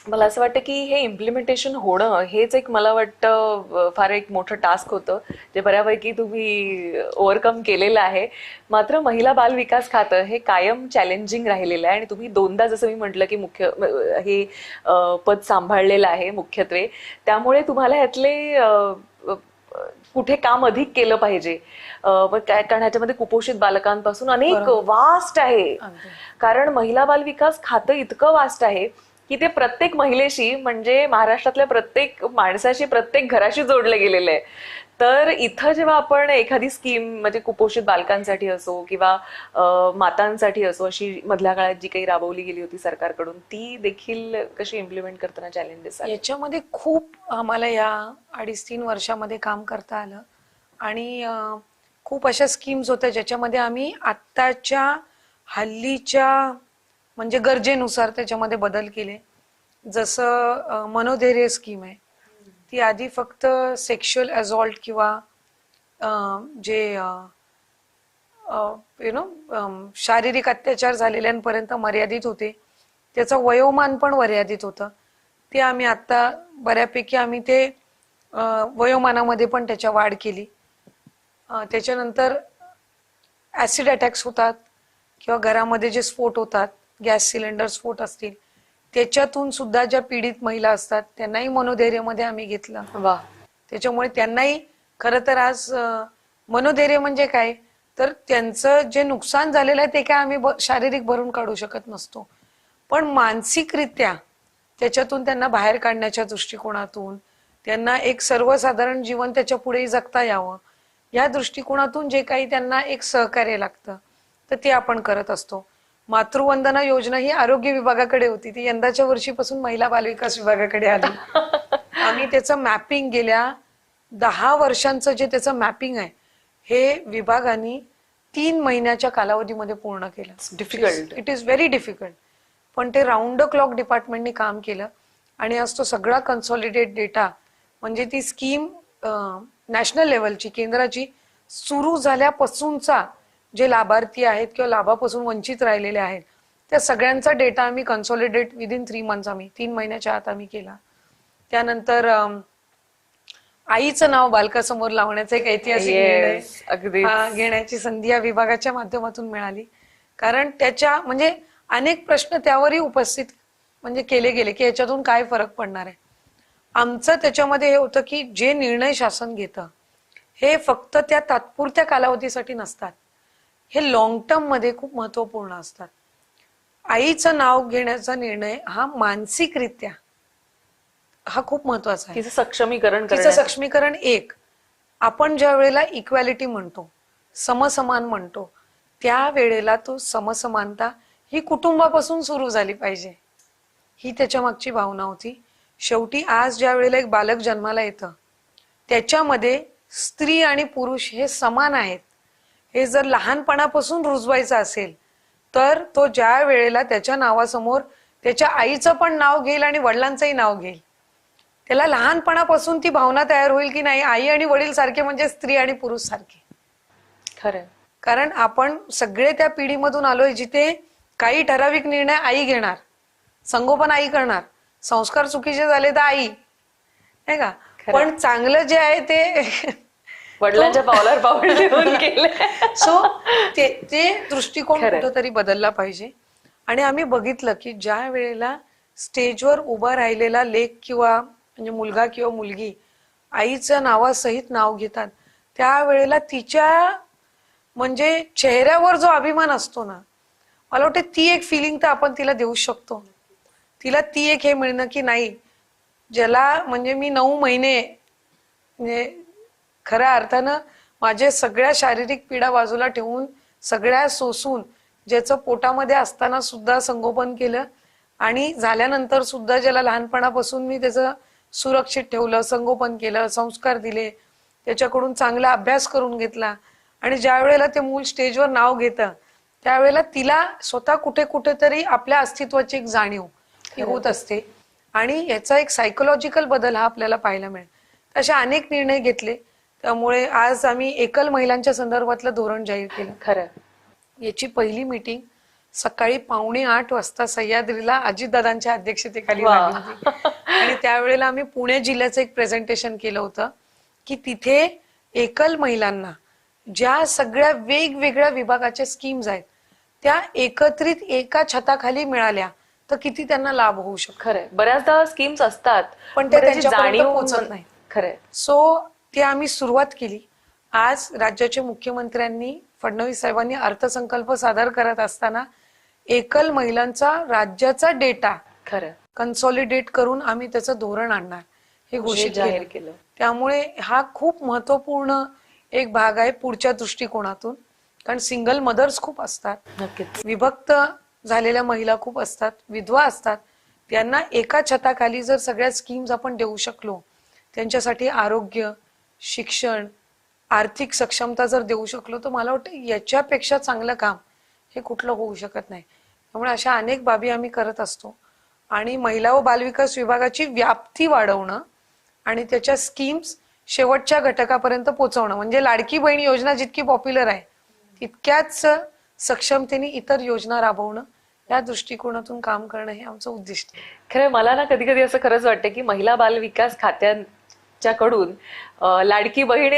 मला असं वाटतं की हे इम्प्लिमेंटेशन होणं हेच एक मला वाटतं फार एक मोठं टास्क होतं, जे बऱ्यापैकी तुम्ही ओव्हरकम केलेलं आहे. मात्र महिला बाल विकास खातं हे कायम चॅलेंजिंग राहिलेलं आहे आणि तुम्ही दोनदा जसं मी म्हटलं की हे पद सांभाळलेलं आहे मुख्यत्वे. त्यामुळे तुम्हाला ह्यातले कुठे काम अधिक केलं पाहिजे. मग काय, कारण ह्याच्यामध्ये कुपोषित बालकांपासून अनेक बरोबर. वास्ट आहे. अगदी. कारण महिला बाल विकास खातं इतकं वास्ट आहे की ते प्रत्येक महिलेशी, म्हणजे महाराष्ट्रातल्या प्रत्येक माणसाशी, प्रत्येक घराशी जोडलं गेलेलं आहे. तर इथं जेव्हा आपण एखादी स्कीम, म्हणजे कुपोषित बालकांसाठी असो किंवा मातांसाठी असो, अशी मधल्या काळात जी काही राबवली गेली होती सरकारकडून, ती देखील कशी इम्प्लिमेंट करताना चॅलेंजेस आले? याच्यामध्ये खूप आम्हाला या 2.5-3 वर्षामध्ये काम करता आलं. आणि खूप अशा स्कीम्स होत्या ज्याच्यामध्ये आम्ही आत्ताच्या हल्लीच्या म्हणजे गरजेनुसार त्याच्यामध्ये बदल केले. जसं मनोधैर्य स्कीम आहे, ती आधी फक्त सेक्शुअल असॉल्ट किंवा जे शारीरिक अत्याचार झालेल्यांपर्यंत मर्यादित होते. त्याचं वयोमान पण मर्यादित होतं. ते आम्ही आता बऱ्यापैकी आम्ही ते वयोमानामध्ये पण त्याच्या वाढ केली. त्याच्यानंतर ऍसिड अटॅक्स होतात किंवा घरामध्ये जे स्फोट होतात, गॅस सिलेंडर स्फोट असतील, त्याच्यातून सुद्धा ज्या पीडित महिला असतात त्यांनाही मनोधैर्यमध्ये आम्ही घेतलं. वा. त्याच्यामुळे त्यांनाही खरं तर आज मनोधैर्य म्हणजे काय, तर त्यांचं जे नुकसान झालेलं आहे ते काय आम्ही शारीरिक भरून काढू शकत नसतो, पण मानसिकरित्या त्याच्यातून त्यांना बाहेर काढण्याच्या दृष्टिकोनातून त्यांना एक सर्वसाधारण जीवन त्याच्या पुढेही जगता यावं, या दृष्टिकोनातून जे काही त्यांना एक सहकार्य लागतं तर ते आपण करत असतो. मातृवंदना योजना ही आरोग्य विभागाकडे होती, ती यंदाच्या वर्षीपासून महिला बालविकास विभागाकडे आली. आम्ही त्याचं मॅपिंग गेल्या 10 वर्षांचं जे त्याचं मॅपिंग आहे हे विभागाने 3 महिन्याच्या कालावधीमध्ये पूर्ण केलं. Difficult. It is very difficult, पण ते राऊंड द क्लॉक डिपार्टमेंटने काम केलं. आणि आज तो सगळा कन्सॉलिडेट डेटा, म्हणजे ती स्कीम नॅशनल लेवलची, केंद्राची सुरू झाल्यापासूनचा जे लाभार्थी आहेत किंवा लाभापासून वंचित राहिलेले आहेत त्या सगळ्यांचा डेटा आम्ही कन्सॉलिडेट विदिन 3 मंथ्स, आम्ही 3 महिन्याच्या आत आम्ही केला. त्यानंतर आईचं नाव बालकासमोर लावण्याचा एक ऐतिहासिक निर्णय घेण्याची संधी या विभागाच्या माध्यमातून मिळाली. कारण त्याच्या म्हणजे अनेक प्रश्न त्यावरही उपस्थित म्हणजे केले गेले की याच्यातून काय फरक पडणार आहे. आमचं त्याच्यामध्ये हे होतं की जे निर्णय शासन घेतं हे फक्त त्या तात्पुरत्या कालावधीसाठी नसतात, हे लॉंग टर्म मध्ये खूप महत्वपूर्ण असतात. आईचं नाव घेण्याचा निर्णय हा मानसिकरित्या हा खूप महत्वाचा आहे. तिचं सक्षमीकरण तिचं सक्षमीकरण. एक, आपण ज्या वेळेला इक्वॅलिटी म्हणतो, समसमान म्हणतो, त्या वेळेला तो समसमानता ही कुटुंबापासून सुरू झाली पाहिजे, ही त्याच्या मागची भावना होती. शेवटी आज ज्या वेळेला एक बालक जन्माला येतं त्याच्यामध्ये स्त्री आणि पुरुष हे समान आहेत, हे जर लहानपणापासून रुजवायचं असेल तर तो ज्या वेळेला त्याच्या नावासमोर त्याच्या आईचं पण नाव घेईल आणि वडिलांचंही नाव घेईल, त्याला लहानपणापासून ती भावना तयार होईल की नाही आई आणि वडील सारखे म्हणजे स्त्री आणि पुरुष सारखे. खरं. कारण आपण सगळे त्या पिढीमधून आलोय जिथे काही ठराविक निर्णय आई घेणार, संगोपन आई करणार, संस्कार चुकीचे झाले तर आई, नाही का, पण चांगलं जे आहे ते वडिलांच्या पावलावर पाऊल ठेवून केले. सो ते दृष्टिकोन कुठेतरी बदलला पाहिजे. आणि आम्ही बघितलं की ज्या वेळेला स्टेजवर उभा राहिलेला लेक किंवा म्हणजे मुलगा किंवा मुलगी आईचं नावासहित नाव घेतात त्यावेळेला तिच्या म्हणजे चेहऱ्यावर जो अभिमान असतो ना, मला वाटतं ती एक फिलिंग तर आपण तिला देऊ शकतो. तिला ती एक हे मिळणं की नाही, ज्याला म्हणजे मी 9 महिने म्हणजे खऱ्या अर्थानं माझे सगळ्या शारीरिक पीडा बाजूला ठेवून सगळ्या सोसून ज्याचं पोटामध्ये असताना सुद्धा संगोपन केलं आणि झाल्यानंतर सुद्धा ज्याला लहानपणापासून मी त्याचं सुरक्षित ठेवलं, संगोपन केलं, संस्कार दिले, त्याच्याकडून चांगला अभ्यास करून घेतला, आणि ज्या वेळेला ते मूल स्टेजवर नाव घेतं त्यावेळेला तिला स्वतः कुठे कुठेतरी आपल्या अस्तित्वाची एक जाणीव होत असते. आणि याचा एक सायकोलॉजिकल बदल हा आपल्याला पाहायला मिळेल. अशा अनेक निर्णय घेतले. त्यामुळे आज आम्ही एकल महिलांच्या संदर्भातलं धोरण जाहीर केलं. खरं. याची पहिली मीटिंग सकाळी 7:45 वाजता सह्याद्रीला अजितदादांच्या अध्यक्षतेखाली वा. झाली होती. आणि त्यावेळेला आम्ही पुणे जिल्ह्याचं एक प्रेझेंटेशन केलं होतं की तिथे एकल महिलांना ज्या सगळ्या वेगवेगळ्या विभागाच्या स्कीम्स आहेत त्या एकत्रित एका छताखाली मिळाल्या तर किती त्यांना लाभ होऊ शकतो. खरंय, बऱ्याचदा स्कीम्स असतात पण ते त्याची त्यांच्यापर्यंत जाणीव पोहोचत नाही. खरंय. सो ते आम्ही सुरुवात केली. आज राज्याचे मुख्यमंत्र्यांनी फडणवीस साहेबांनी अर्थसंकल्प सादर करत असताना एकल महिलांचा राज्याचा डेटा खरं कन्सॉलिडेट करून आम्ही त्याचं धोरण आणणार हे घोषित जाहीर केलं. केलं. त्यामुळे हा खूप महत्वपूर्ण एक भाग आहे पुढच्या दृष्टिकोनातून. कारण सिंगल मदर्स खूप असतात, नक्कीच. विभक्त झालेल्या महिला खूप असतात, विधवा असतात. त्यांना एका छताखाली जर सगळ्या स्कीम्स आपण देऊ शकलो, त्यांच्यासाठी आरोग्य, शिक्षण, आर्थिक सक्षमता जर देऊ शकलो, तर मला वाटतं याच्यापेक्षा चांगलं काम हे कुठलं होऊ शकत नाही. त्यामुळे अशा अनेक बाबी आम्ही करत असतो. आणि महिला व बालविकास विभागाची व्याप्ती वाढवणं आणि त्याच्या स्कीम्स शेवटच्या घटकापर्यंत पोहोचवणं, म्हणजे लाडकी बहीण योजना जितकी पॉप्युलर आहे तितक्याच सक्षमतेने इतर योजना राबवणं, या दृष्टिकोनातून काम करणं हे आमचं उद्दिष्ट आहे. खरं मला ना कधी कधी असं खरंच वाटतं की महिला बाल विकास खात्यांच्याकडून लाडकी बहीण